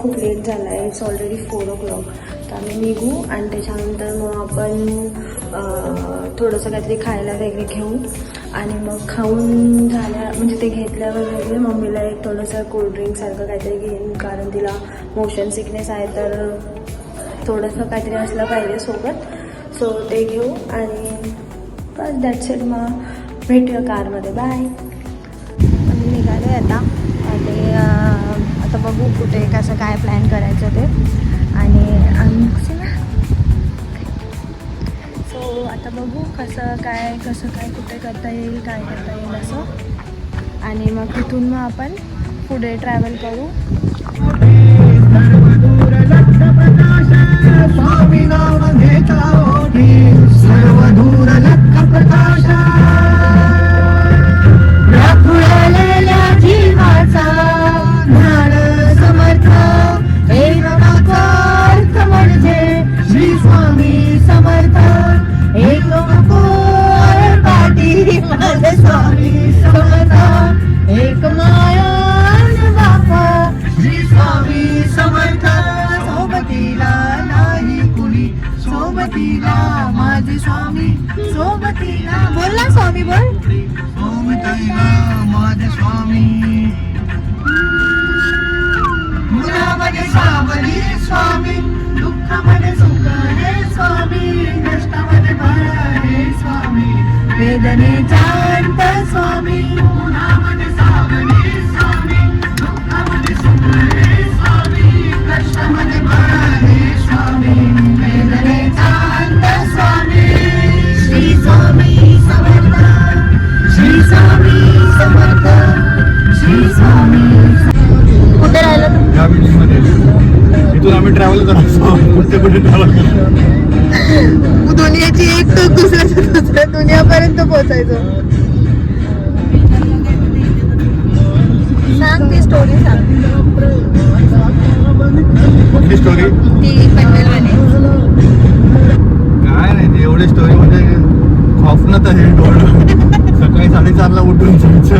खूप लेट झाला आहे, इट्स ऑलरेडी 4 o'clock. तर आम्ही निघू आणि त्याच्यानंतर मग आपण थोडंसं काहीतरी खायला वगैरे घेऊ आणि मग खाऊन झाल्या म्हणजे ते घेतल्यावर वगैरे मम्मीला एक थोडंसं कोल्ड्रिंकसारखं काहीतरी घेईन, कारण तिला मोशन सिकनेस आहे तर थोडंसं काहीतरी असलं पाहिजे सोबत. सो ते घेऊ आणि बस दॅट्स इट. मग भेटूया कारमध्ये. बाय. आम्ही निघालो आहे आता आणि आता बघू कुठे कसं काय प्लॅन करायचं ते. आणि सो आता बघू कसं काय कुठे करता येईल, काय करता येईल असं. आणि मग तिथून मग आपण पुढे ट्रॅव्हल करू. माझे स्वामी सोबतीला, बोल ना स्वामी, बोल. सोबतीला माझे स्वामी, गुणामध्ये सावली स्वामी, दुःखामध्ये सुख हे स्वामी, कष्टामध्ये बळ हे स्वामी, वेदनेचा अंत स्वामी, गुणामध्ये सावली स्वामी, दुःखामध्ये सुख हे स्वामी, कष्टामध्ये बळ हे स्वामी, वेदनेचा अंत स्वामी. श्री स्वामी समर्थ, श्री स्वामी समर्थ, श्री स्वामी. कुठे राहिलो तू? या बिल्डिंगमध्ये. इथून आम्ही ट्रॅव्हल करायचो, कुठे ट्रॅव्हल करायचो. दुनियाची एक टोक दुसऱ्या दुनियापर्यंत पोहोचायचो. सांग ती स्टोरी, सांग. कुठली स्टोरी? ती पनवेलवाली. काय नाही, ती एवढी स्टोरी म्हणजे खौफनात आहे डोळं. सकाळी 4:30ला उठून जायचं.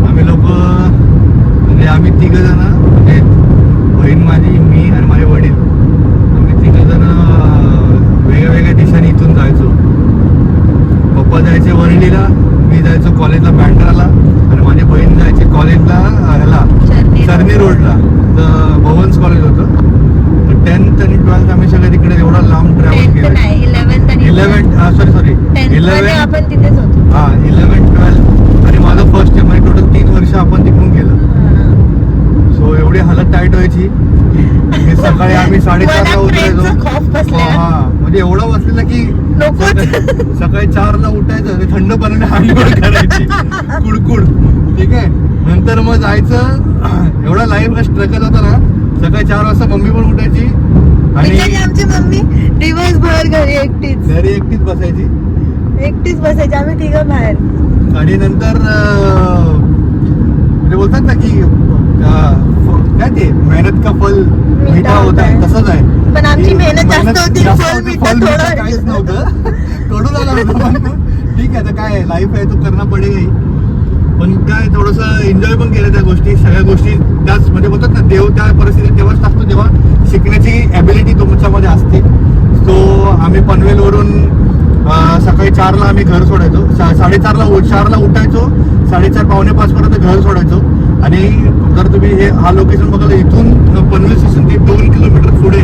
आम्ही लोक म्हणजे आम्ही 3 जण, म्हणजे बहीण माझी, मी आणि माझे वडील, आम्ही 3 जण वेगळ्या वेगळ्या दिशाने इथून जायचो. पप्पा जायचे वरळीला, मी जायचो कॉलेजला बँड्राला आणि माझी बहीण जायची कॉलेजला ह्याला सरनी रोडला. तर भवन्स कॉलेज होतं. तर 10th आणि 12th आम्ही सगळे तिकडे एवढा लांब ट्रॅव्हल केलं. 11 आपण तिथेच होतो. हा 11, 12 आणि माझं फर्स्ट टाइम आहे. टोटल 3 वर्ष आपण तिकडून गेलं. सो एवढी हालत टाईट व्हायची की सकाळी आम्ही 4:30ला उठायचो. हा म्हणजे एवढं बसलेलं की सकाळी 4ला उठायचं, ते थंड पाण्याने आंघोळ करायची कुडकुड. ठीक आहे. नंतर मग जायचं. एवढा लाईफ स्ट्रगल होता ना. सकाळी 4 वाजता मम्मी पण उठायची आणि आमची मम्मी दिवसभर घरी एकटीच बसायची. आम्ही 3 बाहेर. आणि नंतर म्हणजे बोलतात ना की काय ते मेहनत का फल मीठा होता है, तसंच आहे. पण आमची मेहनत जास्त होती, फल फल मीठा काहीच नव्हतं. तोडून आला होता. ठीक आहे, आता काय लाईफ आहे, तो करणं पडेल. पण काय थोडंसं एन्जॉय पण केलं त्या गोष्टी, सगळ्या गोष्टी त्याच म्हणजे बोलतात ना, देव त्या परिस्थितीत तेव्हाच टाकतो जेव्हा शिकण्याची ॲबिलिटी तुमच्यामध्ये असते. सो आम्ही पनवेलवरून सकाळी 4ला आम्ही घर सोडायचो. 4:30ला उठायचो. 4:30 पावणे 5 पर्यंत घर सोडायचो. आणि जर तुम्ही हा लोकेशन बघायला, इथून पनवेल स्टेशन ते 2 किलोमीटर पुढे,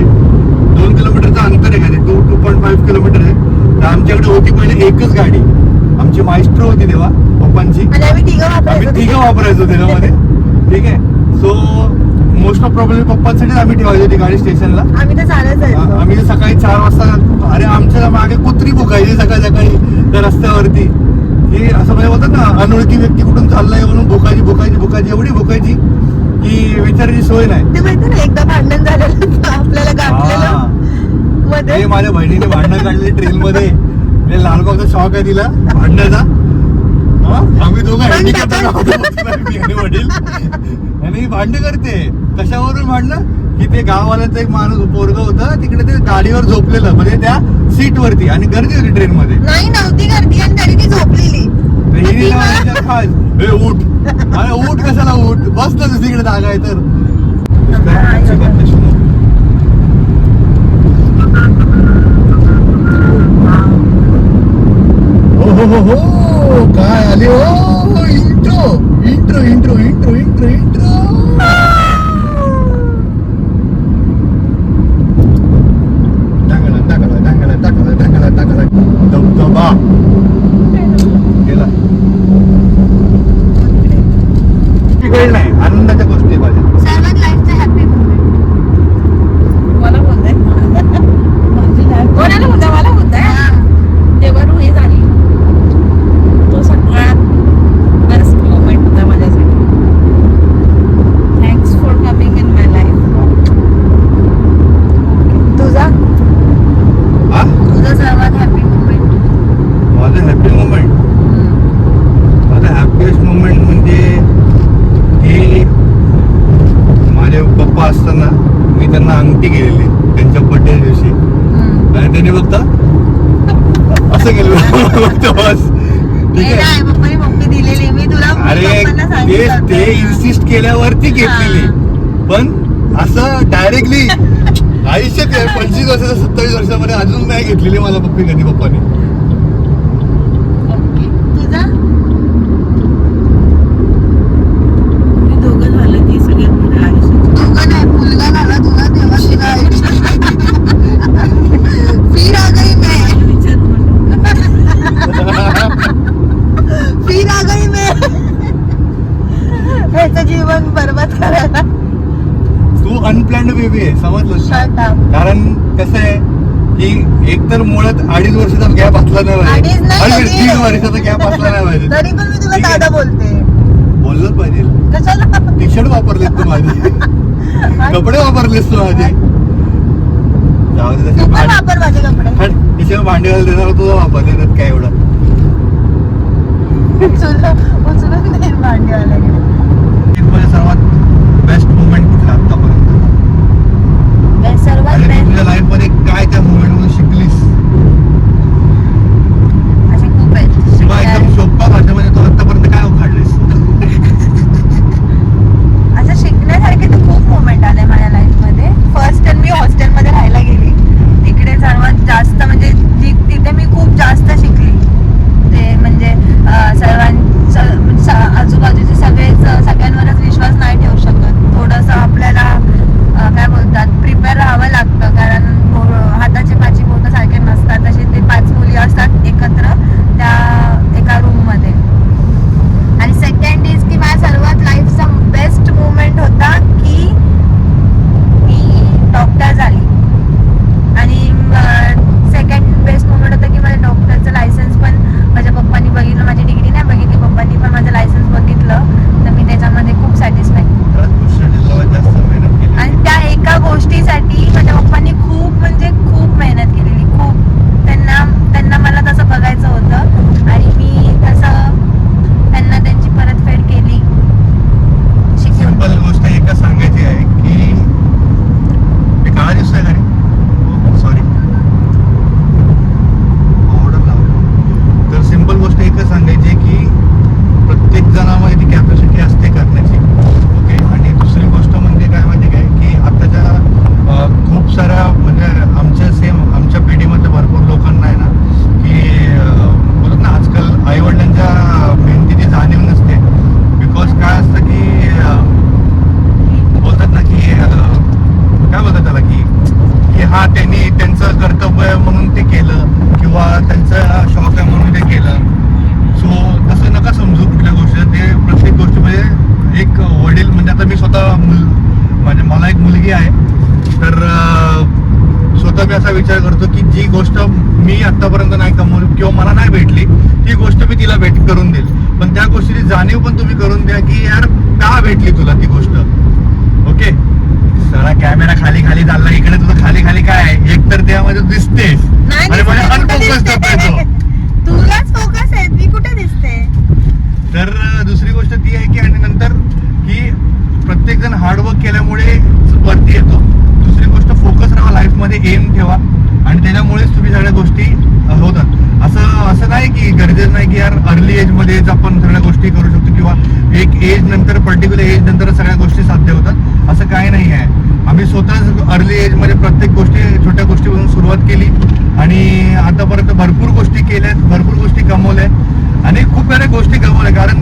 2 किलोमीटरचं अंतर आहे का ते, 2.5 किलोमीटर आहे. तर आमच्याकडे होती पहिले एकच गाडी. आमची मायस्ट्रो होती तेव्हा पप्पांची. आम्ही 3 वापरायचो त्याच्यामध्ये. ठीक आहे. सो मोस्ट ऑफ प्रॉब्लेम पप्पांसाठीच आम्ही ठेवायचो ती गाडी स्टेशनला. आम्ही तर चालत जायचो. आम्ही सकाळी 4 वाजता, अरे आमच्या मागे कुत्री भुकायची सकाळी त्या रस्त्यावरती. ही असं म्हणजे बोलतात ना, अनोळखी व्यक्ती कुठून चाललाय म्हणून भुकायची एवढी भुकायची की विचारायची सोय नाही. ते माहिती ना, एकदा भांडण झालेलं आपल्याला गाठलेलं मध्ये. माझ्या बहिणीने भांडण काढलेली ट्रेन मध्ये. लालबागचा शॉक आहे तिला भांडणाचा. आम्ही दोघं वडील आणि भांडण करते. कशावरून भांडणं की ते गाववाल्याचं एक माणूस पोरग होतं तिकडे, ते गाडीवर झोपलेलं म्हणजे त्या सीट वरती, आणि गर्दी होती ट्रेन मध्ये. नाही, नव्हती गर्दी आणि तरी ती झोपलेली. उठ, अरे उठ कशाला उठ, बस ना तिकडे जागा आहे तर. आली हो. Intro intro intro intro intro intro. टाकला धबधबा गेला. वेळ नाही, आनंदाच्या गोष्टी माझ्या. सर्वात लाईफचा हॅपी मोमेंट. मला बोलताय कोणाला बोलताय? मला बोलताय. तेव्हा रुही झाली, तो सगळ्यात बेस्ट मोमेंट होता माझ्यासाठी. Thanks for coming in my life. तुझा हा, तुझा सर्वात हॅपी मोमेंट. माझं हॅपी मोमेंट, माझं हॅपीएस्ट मोमेंट म्हणजे की माझे पप्पा असताना मी त्यांना अंगठी गेलेली त्यांच्या बर्थडे दिवशी, आणि त्यांनी फक्त असं केलं फक्त बस. ठीक आहे. पप्पानी मम्मी दिलेली, मी तुला अरे पप्पांना ते सांगितलं ते होतं. इन्सिस्ट केल्यावरती घेतलेली, पण असं डायरेक्टली आयुष्यात 25 वर्षाच्या 27 वर्षामध्ये अजून नाही घेतलेली मला पप्पी कधी पप्पाने. ओके. तुझा? मी दोघं झालं ती सगळ्यात मोठ्या आयुष्याची. तुझा नाही, मुलगा झाला तुला तेव्हा तुला फिर आ गई मैं, विचारू फिर आ गई मैं. ह्याचं जीवन बरबाद करायला. तू अनप्लॅन्ड बेबी आहे, समजलं? Shut up. कारण कसं आहे की एक तर मुळात 2.5 वर्षाचा गॅप असला नाही अडीच नाही, पाहिजे, अडीच. 3 वर्षाचा गॅप असला नाही पाहिजे. तरी पण मी तुला ठीक आहे. दादा बोलते. बोललंच पाहिजे. कशाला? टी शर्ट वापरलेस तू माझे, कपडे वापरलेस तू माझे. जाऊ दे, तू तसे पण वापर माझे कपडे. तिच्या भांडे घाल देणार तुझा वापरले त्यात काय एवढं. उचलून नाही भांडीवाल्याकडे. एक म्हणजे सर्वात बेस्ट मुवमेंट कुठला आतापर्यंत, सर्वात आणि तू बेस्ट तुझ्या लाईफ मध्ये काय त्या मुवमेंट मधून शिकलीस? असे खूप आहेत. किंवा एकदम सोप्या भाषेमध्ये तू आतापर्यंत काय उखाडलीस? असं शिकण्यासारखे तर खूप मोमेंट आले माझ्या लाईफमध्ये. फर्स्ट टाइम मी हॉस्टेलमध्ये राहायला गेली, तिकडे सर्वात जास्त म्हणजे तिथे मी खूप जास्त शिकली. ते म्हणजे आजूबाजूचे सगळ्यांवरच विश्वास नाही ठेवू शकत. थोडंसं आपल्याला काय बोलतात, प्रिपेअर राहावं लागतं, कारण हाताचे 5 बोटं सारखे नसतात. तसे ते 5 मुली असतात एकत्र त्या एका रूममध्ये. आणि सेकंड इज की माझ्या सर्वात लाईफचा बेस्ट मोमेंट होता की मी डॉक्टर झाली. आणि सेकंड बेस्ट मोमेंट होता की माझ्या डॉक्टरचं लायसन्स पण माझ्या पप्पांनी बघितलं. माझी डिग्री नाही बघितली, पप्पांनी पण माझं लायसन्स बघितलं, तर मी त्याच्यामध्ये खूप सॅटिस्फाय. जास्त मेहनत केली. आणि त्या एका गोष्टीसाठी माझ्या पप्पांनी खूप म्हणजे खूप मेहनत केलेली, खूप. त्यांना मला तसं बघायचं होतं, आणि मी तसं त्यांना त्यांची परतफेड केली. सिंपल गोष्ट एकच सांगायची आहे की ते काळा दिसतोय का रे? सॉरी, ऑर्डर लावलं. तर सिंपल गोष्ट एकच सांगायची आहे की प्रत्येक जणामध्ये ती कॅपॅसिटी असते करण्याची. ओके. आणि दुसरी गोष्ट म्हणजे काय माहिती काय की आताच्या खूप साऱ्या म्हणजे आमच्या पिढीमधल्या भरपूर लोकांना आहे ना की बोलत ना, आजकाल आईवडिलांच्या मेहनतीची जाणीव नसते. बिकॉज काय असतं की बोलतात ना की काय बोलतात त्याला की हा त्यांनी त्यांचं कर्तव्य आहे म्हणून ते केलं, किंवा त्यांचा शौक आहे म्हणून ते केलं. सो तसं नका समजू कुठल्या गोष्टी. ते प्रत्येक गोष्टीमध्ये एक वडील म्हणजे आता मी स्वतः म्हणजे मला एक मुलगी आहे, तर स्वतः मी असा विचार करतो की जी गोष्ट मी आतापर्यंत नाही कमवली किंवा मला नाही भेटली, ती गोष्ट मी तिला भेट करून देईल. पण त्या गोष्टीची जाणीव पण तुम्ही करून द्या की यार का भेटली तुला ती गोष्ट. ओके. सगळा कॅमेरा खाली खाली चालला, इकडे तुझं खाली खाली काय आहे, एक तर त्यामध्ये दिसतेस आणि म्हणजे अनफोकस करतोय. तुलाच फोकस आहे, मी कुठे दिसते? तर दुसरी गोष्ट ती आहे की आणि नंतर की प्रत्येक जण हार्डवर्क केल्यामुळे वरती येतो. दुसरी गोष्ट फोकस राहा लाईफमध्ये, एम ठेवा, आणि त्याच्यामुळेच तुम्ही सगळ्या गोष्टी होतात. असं नाही की गरजेचं नाही की यार अर्ली एजमध्येच आपण सगळ्या गोष्टी करू शकतो, किंवा एक एज नंतर पर्टिक्युलर एज नंतर सगळ्या गोष्टी साध्य होतात, असं काही नाही आहे. आम्ही स्वतःच अर्ली एजमध्ये प्रत्येक गोष्टी छोट्या गोष्टीपासून सुरुवात केली, आणि आतापर्यंत भरपूर गोष्टी केल्यात, भरपूर गोष्टी कमवल्यात. आणि खूप साऱ्या गोष्टी गमावल्या. कारण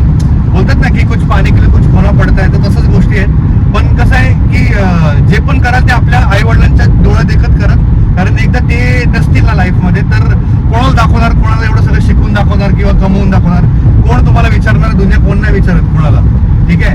बोलतात ना की कुछ पाने के लिए कुछ खोना पडता है, तर तसंच गोष्टी आहेत. पण कसं आहे की जे पण कराल ते आपल्या आई वडिलांच्या डोळ्यात देखत करा. कारण एकदा ते नसतील ना लाईफमध्ये तर कोणाला दाखवणार, कोणाला एवढं सगळं शिकवून दाखवणार किंवा कमवून दाखवणार, कोण तुम्हाला विचारणार? दुनिया कोण नाही विचारत कोणाला. ठीक आहे,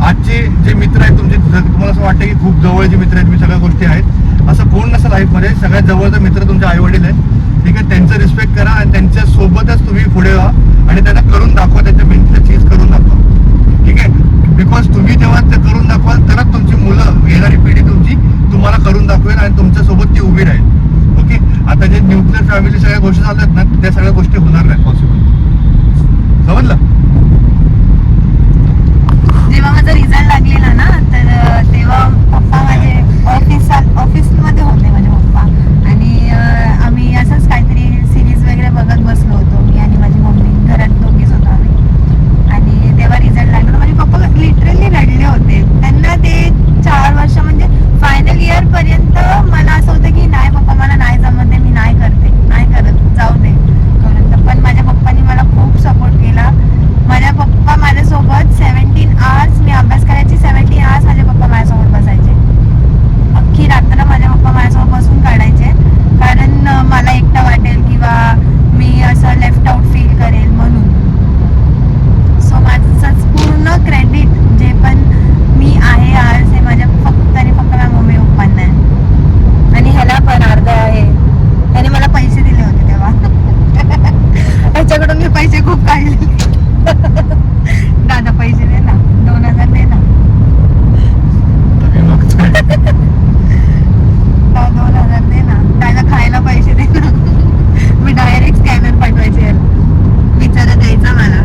आजचे जे मित्र आहेत तुमचे, तुम्हाला असं वाटतं की खूप जवळचे मित्र आहेत, मी सगळ्या गोष्टी आहेत, असं कोण नसतं लाईफमध्ये. सगळ्यात जवळचा मित्र तुमचे आई वडील आहेत. ठीक आहे, त्यांचं रिस्पेक्ट करा आणि त्यांच्या सोबतच तुम्ही पुढे व्हा आणि त्यांना करून दाखवा, त्यांच्या मेहनतीचं चीज करून दाखवा. ठीक आहे, बिकॉज तुम्ही जेव्हा ते करून दाखवाल तरच तुमची मुलं, येणारी पिढी तुमची तुम्हाला करून दाखवेल आणि तुमच्या सोबत ती उभी राहील. ओके, आता जे न्यूक्लिअर फॅमिली सगळ्या गोष्टी चालतात ना, त्या सगळ्या गोष्टी होणार नाही पॉसिबल. समजलं? जेव्हा माझा रिझल्ट लागलेला ना, तर तेव्हा पप्पा माझे ऑफिसमध्ये होते माझे पप्पा, आणि आम्ही असंच काहीतरी सिरीज वगैरे बघत बसलो होतो, मी आणि माझी मम्मी. घरात दोघीच होतो आम्ही. आणि तेव्हा रिझल्ट लागला तर माझे पप्पा लिटरली रडले होते. त्यांना ते 4 वर्ष म्हणजे फायनल इयर पर्यंत मला असं होतं की नाही पप्पा, मला नाही जमत आहे, मी नाही करत, जाऊ दे करून. पण माझ्या पप्पांनी मला खूप सपोर्ट केला. माझ्या पप्पा माझ्यासोबत 17 आवर्स मी अभ्यास करायची, 17 आवर्स माझे पप्पा माझ्यासोबत बसायचे. अख्खी रात्र माझे पप्पा माझ्यासोबत बसून काढायचे, कारण मला एकटा वाटेल किंवा मी असं लेफ्ट आउट फील करेल म्हणून. सो माझं पूर्ण क्रेडिट जे पण मी आहे आज हे माझ्या फक्त आणि फक्त माझ्या मम्मी पप्पांना आहे. आणि ह्याला पण अर्ध आहे, त्याने मला पैसे दिले होते तेव्हा. ह्याच्याकडून मी पैसे खूप काढले. दादा पैसे दे ना, 2000 दे ना. 2000 दे ना, त्याला खायला पैसे दे ना. मी डायरेक्ट स्कॅनर पाठवायचे, बिचारा द्यायचा मला.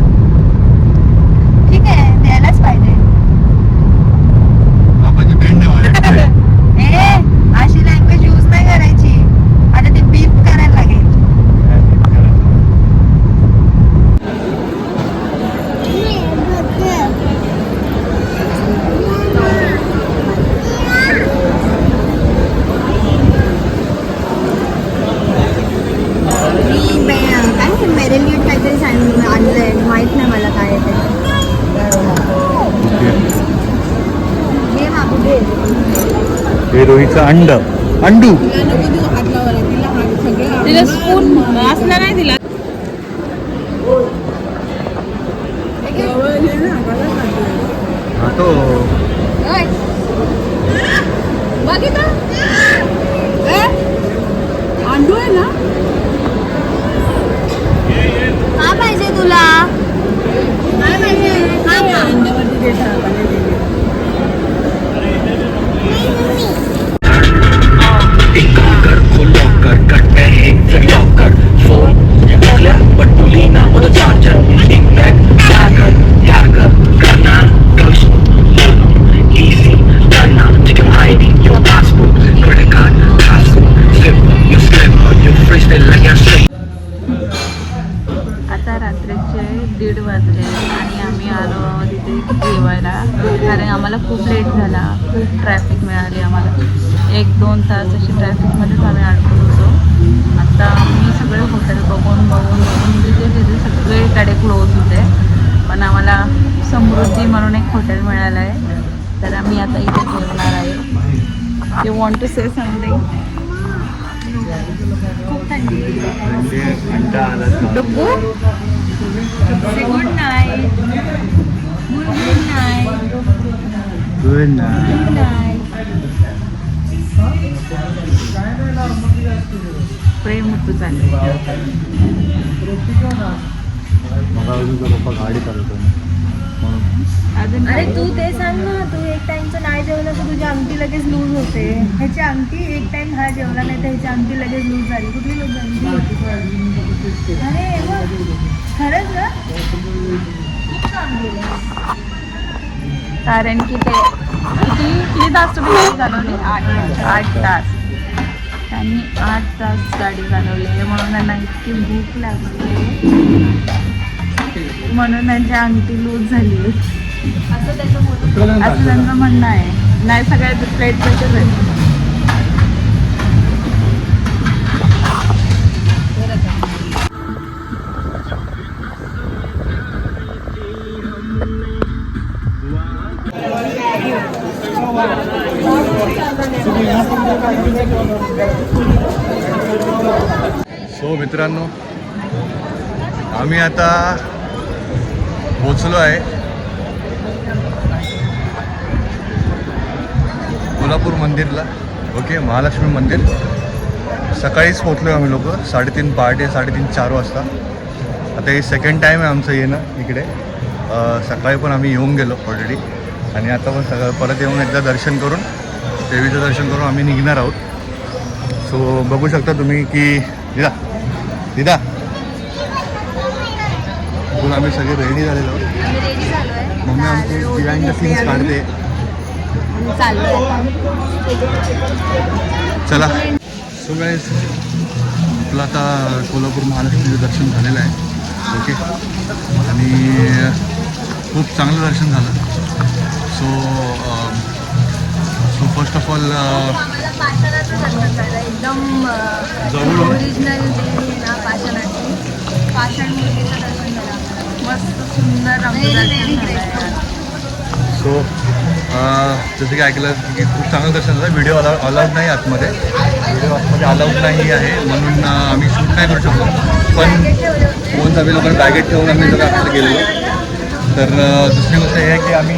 ठीक आहे, द्यायलाच पाहिजे. अशी लँग्वेज यूज नाही करायची. आता ते बीप करायला लागेल. काय मेरेलिएट काहीतरी आणलंय, माहित नाही मला काय आहे ते. मागू दे. हे रोहीचं अंडू. तिला स्पून असला नाही दिला. तो बघितलं अंडू आहे ना. काय पाहिजे तुला? काय पाहिजे? आता रात्रीचे 1:30 वाजले आणि आम्ही आलो तिथे जेवायला, कारण आम्हाला खूप लेट झाला. खूप ट्रॅफिक मिळाली आम्हाला. 1-2 तास अशी ट्रॅफिकमध्येच आम्ही अडकलो होतो. आता आम्ही सगळे हॉटेल बघून तिथे सगळीकडे क्लोज होते, पण आम्हाला समृद्धी म्हणून एक हॉटेल मिळालं आहे, तर आम्ही आता इथे जेवणार आहे. You want to say something? खूप थंडी. Duggu good night. Good night. Good night. Good night. Prem मुतू चालले. पप्पा गाडी चालवतो अजून अरे तू ते सांग ना, तू एक टाइमचं नाही जेवलं तर तुझी अंगठी लगेच लूज होते. ह्याची अंगठी एक टाइम हा जेवला नाही तर ह्याची अंगठी लगेच लूज झाली. कुठली लूज झाली? अरे बघ, खरंच ना खूप काम केलं. कारण की ते किती तास तुम्ही गाडी चालवली? 8 तास. त्यांनी 8 तास गाडी चालवली, म्हणून त्यांना इतकी भूक लागली, म्हणून त्यांची अंगठी लूज झाली असं त्यांचं म्हणणं आहे. नाही सगळ्या प्लेट तसेच आहेत. सो मित्रांनो, आम्ही आता पोचलो आहे कोल्हापूर मंदिरला. ओके, महालक्ष्मी मंदिर. सकाळीच पोचलो आम्ही लोक 3:30 पहाटे 3:30-4 वाजता. आता हे सेकंड टाईम आहे आमचं येणं इकडे. सकाळी पण आम्ही येऊन गेलो ऑलरेडी आणि आता पण परत येऊन एकदा दर्शन करून, देवीचं दर्शन करून आम्ही निघणार आहोत. सो बघू शकता तुम्ही की दिदा म्हणून आम्ही सगळे रेडी झालेलो आहोत. मम्मी आमची बिहाइंड द सीन्स काढते. चला. सो गाईज, आपलं आता कोल्हापूर महालक्ष्मीचं दर्शन झालेलं आहे. ओके, आणि खूप चांगलं दर्शन झालं. सो फर्स्ट ऑफ ऑल एकदम जवळून ओरिजिनल देवी ना पाषाणाची पाषाण मूर्तीचं दर्शन झालं. मस्त सुंदर आमचं दर्शन झालं. सो जसं की ऐकलं की खूप चांगलं दर्शन झालं. व्हिडिओ अलाउड नाही आतमध्ये, व्हिडिओ आतमध्ये अलाउड नाही आहे म्हणून आम्ही शूट नाही करू शकतो. पण फोन आम्ही लोकांना बॅगेत ठेवून आम्ही जर आतमध्ये गेलेलो. तर दुसरी गोष्ट हे आहे की आम्ही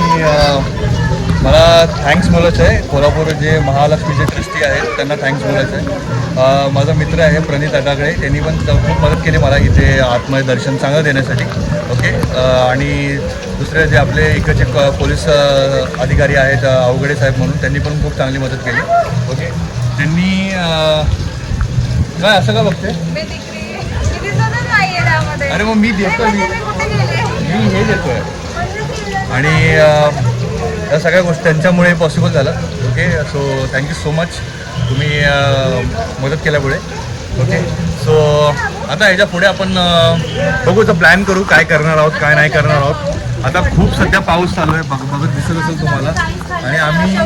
मला थँक्स बोलायचं आहे. कोल्हापूर जे महालक्ष्मीचे ट्रस्टी आहेत त्यांना थँक्स बोलायचं आहे. माझा मित्र आहे प्रणित अटागळे, त्यांनी पण खूप मदत केली मला इथे आतमध्ये दर्शन चांगलं देण्यासाठी. ओके, आणि दुसरे जे आपले इकडचे पोलीस अधिकारी आहेत अवघडे साहेब म्हणून, त्यांनी पण खूप चांगली मदत केली. ओके, त्यांनी काय असं का बघते? अरे मग मी देतो, मी हे देतो आहे. आणि या सगळ्या गोष्टी त्यांच्यामुळे पॉसिबल झालं. Okay, so thank you so much तुम्ही मदत केल्यामुळे. ओके, सो आता ह्याच्या पुढे आपण बघूचं प्लॅन करू काय करणार आहोत काय नाही करणार आहोत. आता खूप सध्या पाऊस चालू आहे, बघत दिसत असेल तुम्हाला. आणि आम्ही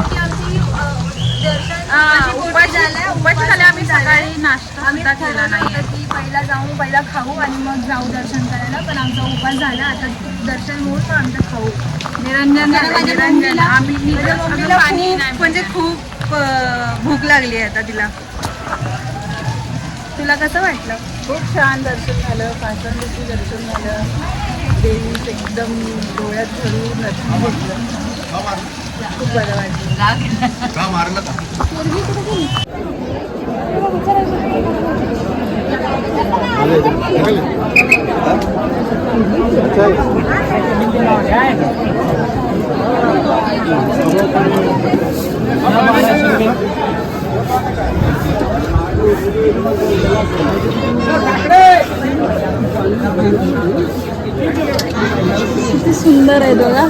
उपाशी झाले. आम्ही सकाळी नाश्ता सुद्धा केला नाही. की पहिला खाऊ आणि मग जाऊ दर्शन करायला. पण आमचा उपास झाला. आता दर्शन होऊन मग आमचं खाऊ. निरंजन आम्ही पाणी म्हणजे खूप भूक लागली आहे आता तिला. तुला कसं वाटलं? खूप छान दर्शन झालं. पाषाणचं दर्शन झालं. देवीचं एकदम डोळ्यात धरून दर्शन घेतलं. खूप बरं वाटलं. का मारलं का? किती सुंदर आहे बघा.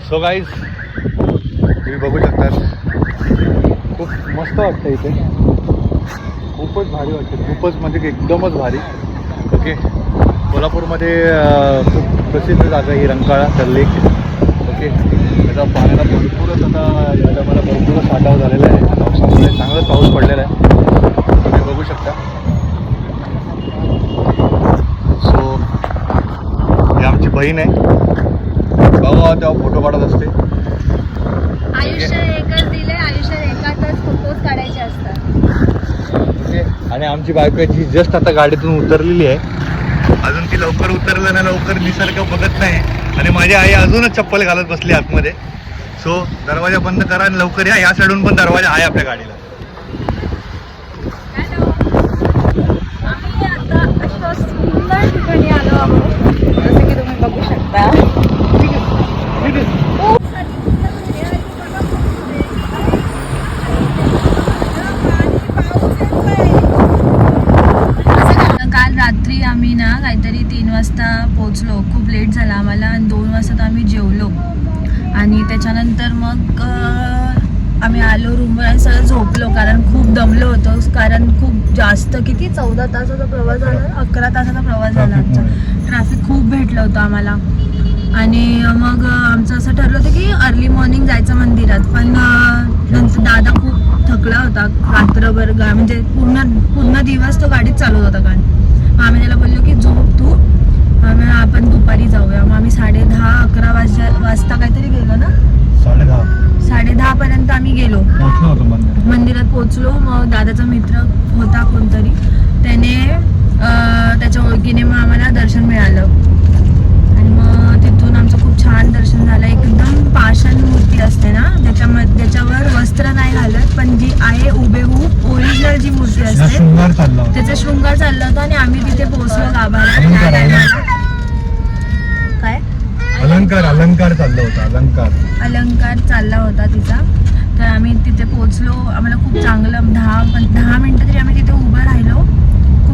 सो गाईज, तुम्ही बघू शकतात खूप मस्त वाटतं इथे. खूपच भारी वाटते, खूपच म्हणजे एकदमच भारी. ओके, कोल्हापूरमध्ये खूप प्रसिद्ध जागा ही रंकाळा तर लेक. ओके, त्याचा पाण्याला भरपूरच आता या टायमाला भरपूरच साठाव झालेला आहे. पावसामुळे चांगलाच पाऊस पडलेला आहे, तुम्ही बघू शकता. सो ही आमची बहीण आहे. तेव्हा फोटो काढत असते. आयुष्य एकच दिले, आयुष्यात एकातच फोटोज काढायचे असतात. ओके, आणि आमची बायको जी जस्ट आता गाडीतून उतरलेली आहे. अजून ती लवकर उतरलं ना, लवकर निसर्ग बघत नाही. आणि माझी आई अजूनच चप्पल घालत बसली आतमध्ये. सो दरवाजा बंद करा आणि लवकर या. या साईडून पण दरवाजा आहे आपल्या गाडीला. आम्ही आता अशा सुंदर ठिकाणी आलो आहोत, जसं की तुम्ही बघू शकता. काल रात्री आम्ही ना काहीतरी 3 वाजता पोचलो. खूप लेट झाला आम्हाला आणि 2 वाजता आम्ही जेवलो. आणि त्याच्यानंतर मग आम्ही आलो रूमवर आणि सगळं झोपलो कारण खूप दमलो होतो, कारण खूप जास्त किती 14 तासाचा प्रवास झाला, 11 तासाचा प्रवास झाला आमचा. ट्रॅफिक खूप भेटलं होतं आम्हाला. आणि मग आमचं असं ठरलं होतं की अर्ली मॉर्निंग जायचं मंदिरात, पण नंतर दादा खूप थकला होता रात्रभर, म्हणजे पूर्ण दिवस तो गाडीत चालवत होता गाडी. मग आम्ही त्याला बोललो की झोप तू, आपण दुपारी जाऊया. मग आम्ही 10:30-11 वाजता काहीतरी गेलो ना, 10:30 पर्यंत आम्ही गेलो, मंदिरात पोहोचलो. मग दादाचा मित्र होता कोणतरी, त्याने त्याच्या ओळखीने मग आम्हाला दर्शन मिळालं. आणि मग तिथून आमचं खूप छान दर्शन झालं. एकदम पाषाण मूर्ती असते ना, त्याच्यावर वस्त्र नाही घालत, पण जी आहे हुबेहूब ओरिजिनल जी मूर्ती असते त्याचा शृंगार चालला होता. आणि आम्ही तिथे पोहोचलो गाभाऱ्यात त्या टायमाला. काय अलंकार चालला होता तिचा. तर आम्ही तिथे पोहोचलो. आम्हाला खूप चांगलं 10 मिनिटं तरी आम्ही तिथे उभं राहिलो.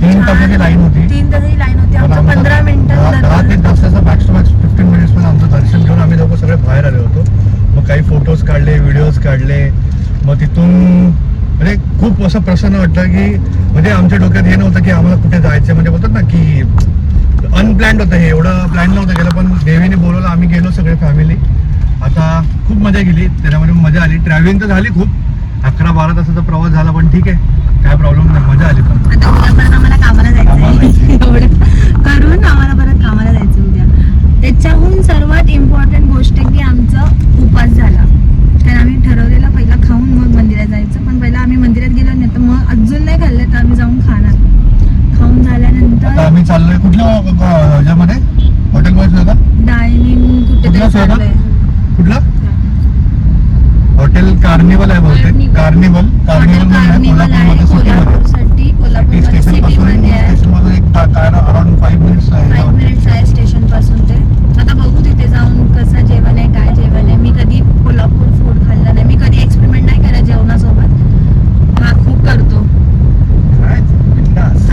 3 तासाची लाईन होती. 3 तासाची लाईन होती. आमचं 15 मिनिटं 10 ते 10 मॅक्स टू मॅक्स 15 मिनिट्स मध्ये आमचं दर्शन घेऊन आम्ही लोक सगळे बाहेर आले होतो. मग काही फोटोज काढले, व्हिडिओज काढले. मग तिथून म्हणजे खूप असं प्रसन्न वाटलं की म्हणजे आमच्या डोक्यात हे नव्हतं की आम्हाला कुठे जायचं, म्हणजे बोलतात ना की अनप्लॅन्ड होतं हे, एवढं प्लॅन नव्हतं केलं, पण देवीने बोलवलं, आम्ही गेलो सगळे फॅमिली. आता खूप मजा गेली, त्याच्यामध्ये मजा आली. ट्रॅव्हलिंग तर झाली खूप, 11-12 तासाचा प्रवास झाला, पण ठीक आहे, काय प्रॉब्लेम नाही, मजा आली. पण आता उद्या परत आम्हाला कामाला जायचं एवढं करून आम्हाला परत कामाला जायचं उद्या. त्याच्याहून सर्वात इम्पॉर्टंट गोष्ट की आमचा उपास झाला. कारण आम्ही ठरवलेला पहिला खाऊन मग मंदिरात जायचं, पण पहिला आम्ही मंदिरात गेलो नाही तर मग अजून नाही खाल्लं तर आम्ही जाऊन खाणार. खाऊन झाल्यानंतर आम्ही चाललोय कुठल्या ह्याच्यामध्ये, हॉटेलमध्ये होता डायनिंग कुठे चाललंय, कुठलं हॉटेल? कार्निवल आहे बहुतेक. कार्निवल आहे कोल्हापूरसाठी. कोल्हापूर सिटीमध्ये आहे. स्टेशनमधून एक अराउंड 5 मिनिट्स आहे स्टेशन पासून ते. आता बघू तिथे जाऊन कसं जेवण आहे, काय जेवण आहे. मी कधी कोल्हापूर फूड खाल्लं नाही, मी कधी एक्सपेरिमेंट नाही करत जेवणासोबत. हा खूप करतो, हा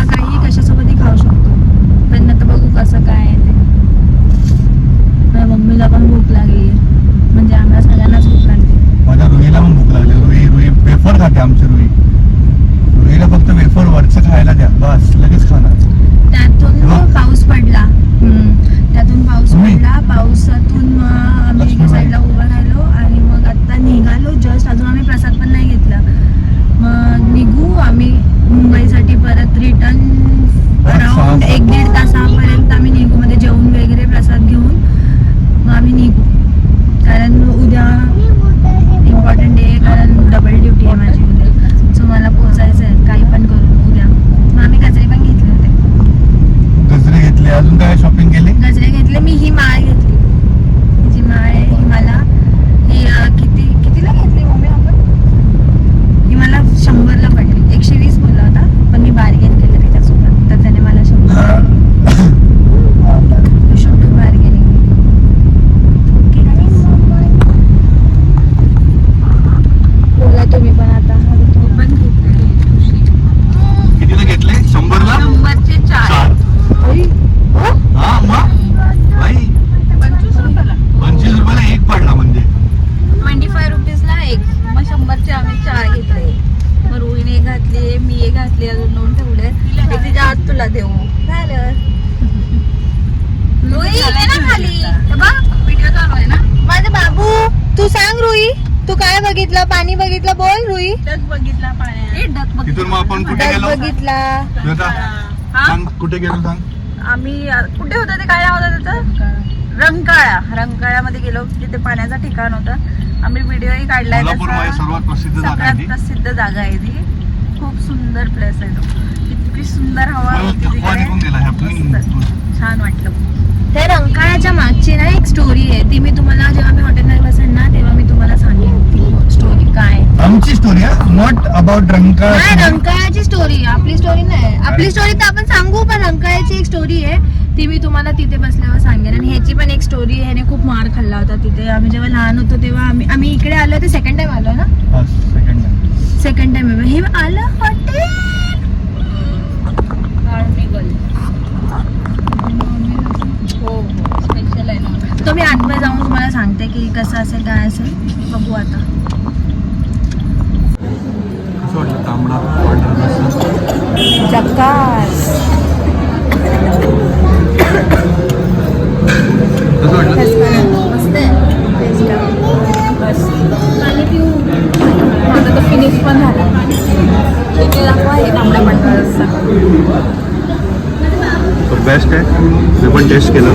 काही कशासोबतही खाऊ शकतो. पण आता बघू कसं काय आहे ते. माझ्या मम्मीला पण भूक लागली, म्हणजे आम्हाला सगळ्यांनाच भूक लागली. माझ्या रुईला पण भूक लागली. रुई वेफर खाते आमची रुईला फक्त वेफर वरचं खायला द्या, बस लगेच खाणार. त्यातून पाऊस पडला. पावसातून मग आम्ही एका साईडला उभं राहिलो आणि मग आता निघालो जस्ट. अजून आम्ही प्रसाद पण नाही घेतला. मग निघू आम्ही मुंबईसाठी परत रिटर्न अराउंड 1-1.5 तासापर्यंत आम्ही निघू, मध्ये जेवून वगैरे प्रसाद घेऊन मग आम्ही निघू. कारण उद्या इम्पॉर्टंट डे आहे, कारण डबल ड्युटी आहे माझी उद्या. सो मला पोचायचं आहे काही पण करून उद्या. मग आम्ही गजरे पण घेतले होते. गजरे घेतले, अजून काय शॉपिंग केली? गजरे घेतले. मी ही माळ घेतली, ही जी माळ आहे ही मला कितीला घेतली मम्मी आपण? ही मला 100ला पडली. 120 बोलला होता, पण मी बार्गेन केलं त्याच्यासोबत, तर त्याने मला 100 बार्गेनिंग. बोला तुम्ही पण आता. पण घेतलेली खुशी. कितीला घेतले? 100ला 100चे 4. हा मग भाई 25 रुपयाला 25 रुपयाला एक पडला, म्हणजे 25 रुपीजला एक. मग 100चे आम्ही 4 घेतले. मग रुईने घातली, मी एक घातली, अजून 2 ठेवले. एक तिच्या आत तुला देऊ झालं. रुई ये ना खाली, व्हिडिओ चालू आहे ना माझा बाबू. तू सांग रुई, तू काय बघितलं? पाणी बघितलं? बोल रुई. डक बघितला पाण्यात. तिथून मग आपण कुठे डग गेलो? बघितला. सांग कुठे गेलो, सांग. आम्ही कुठे होतं ते, काय होतं त्याचं? रंकाळ्यामध्ये गेलो. तिथे पाण्याचं ठिकाण होतं. आम्ही व्हिडिओही काढलाय. कोल्हापूरमध्ये सर्वात प्रसिद्ध जागा आहे ती. सगळ्यात प्रसिद्ध जागा आहे ती. खूप सुंदर प्लेस आहे तो. इतकी सुंदर हवा होती तिकडे, छान वाटलं. त्या रंकाळ्याच्या मागची ना एक स्टोरी आहे, ती मी तुम्हाला जेव्हा मी हॉटेलमध्ये बसेन ना तेव्हा मी तुम्हाला सांगेन ती स्टोरी काय. आमची स्टोरी आहे, नॉट अबाउट रंकाळा. नाही, रंकाळ्याची स्टोरी, आपली स्टोरी नाही. आपली स्टोरी तर आपण सांगू, पण रंकाळ्याची एक स्टोरी आहे ती मी तुम्हाला तिथे बसल्यावर सांगेन. आणि ह्याची पण एक स्टोरी आहे. ह्याने खूप मार खाल्ला होता तिथे. आम्ही जेव्हा लहान होतो तेव्हा आम्ही इकडे आलो, ते सेकंड टाइम आलो ना. सेकंड टाइम हे आलं हॉटेल स्पेशल आहे ना. तो मी आतमध्ये जाऊन तुम्हाला सांगते की कसं असेल काय असेल, बघू आता. सोडलं काम कोंबडा ऑर्डर चक्कास. कसं वाटलं? मस्त आहे. माझा तर फिनिश पण झाला. इथे दाखवा हे तांबडा पांढरा रस्सा. बेस्ट आहे. मी पण टेस्ट केलं.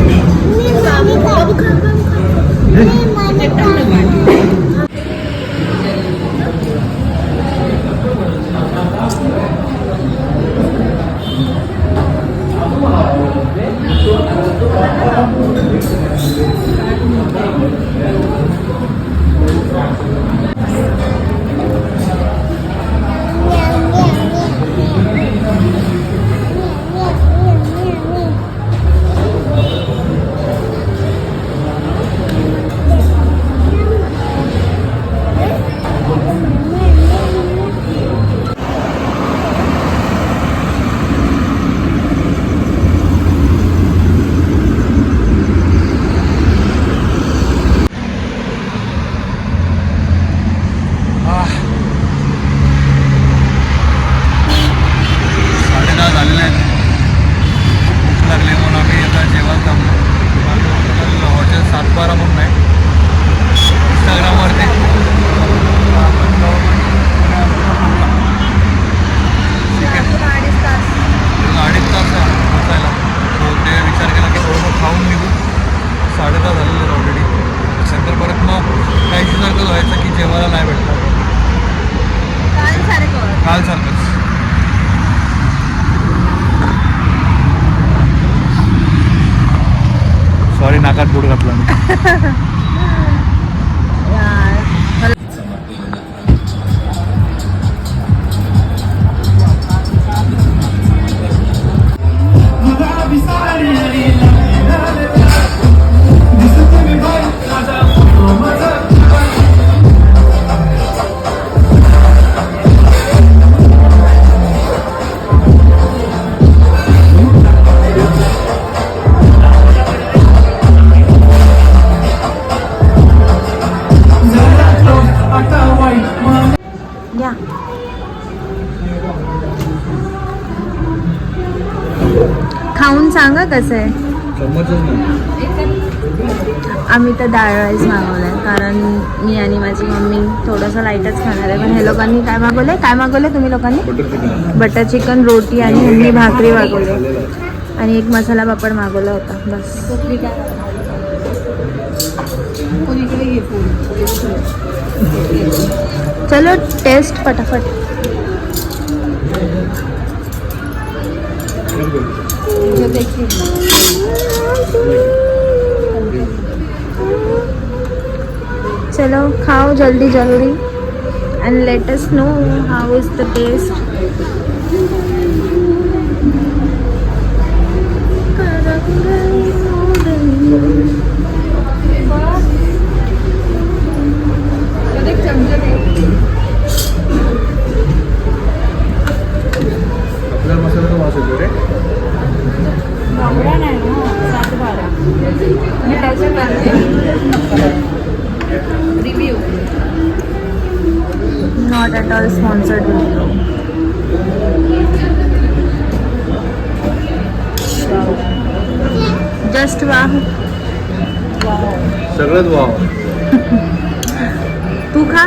सॉरी नाकात बोट घातला मी. या खाऊन सांगा कसं आहे. आम्ही तर डाळ राईस मागवलाय कारण मी आणि माझी मम्मी थोडंसं लाईटच खाणार आहे. पण हे लोकांनी काय मागवले तुम्ही लोकांनी? बटर चिकन, रोटी आणि ह्यांनी भाकरी मागवली आणि एक मसाला पापड मागवला होता बस. चलो टेस्ट फटाफट. चलो खाओ जल्दी जल्दी and let us know how is the taste. आपल्याला मसाला वास येतो रे. Review not at all sponsored video. Just वाह. सगळंच वाव. तू खा.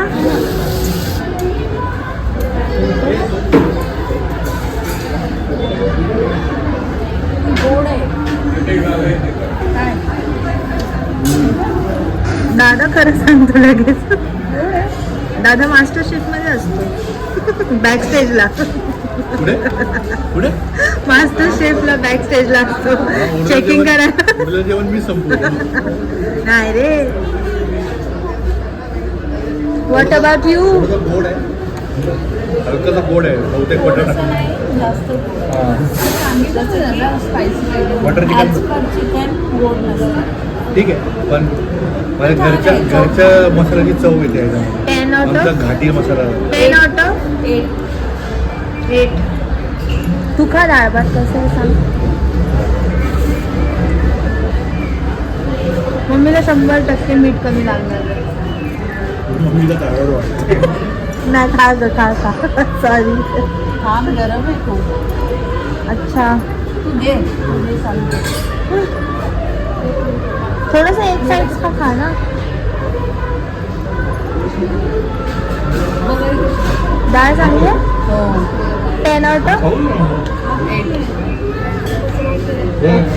दादा खरं सांगतो लगेच. दादा मास्टर शेफ मध्ये असतो बॅक स्टेजला. पुढे पुढे मास्टर शेफला बॅक स्टेजला असतो चेकिंग करायला. उरलं जेवण मी संपवतो. नाही रे. What about you? थोडंसं गोड आहे, हलकंसं गोड आहे बहुतेक. बटर बटर चिकन ठीक आहे, पण माझ्या घरच्या मसाल्याची चव येते. 10 out आमचा of Ghati masala. 10 out of 8. तू खा डाळ भात कसं आहे सांग. मम्मीला 100% मीठ कमी लागणार. मम्मीला ताळावर वाटतं. नाही खा ग खा खा सॉरी. थांब गरम आहे खूप. अच्छा तू घे सांगते. थोडस एक साइड का खा ना. डाळ चांगली आहे. हो 10 out of Yeah.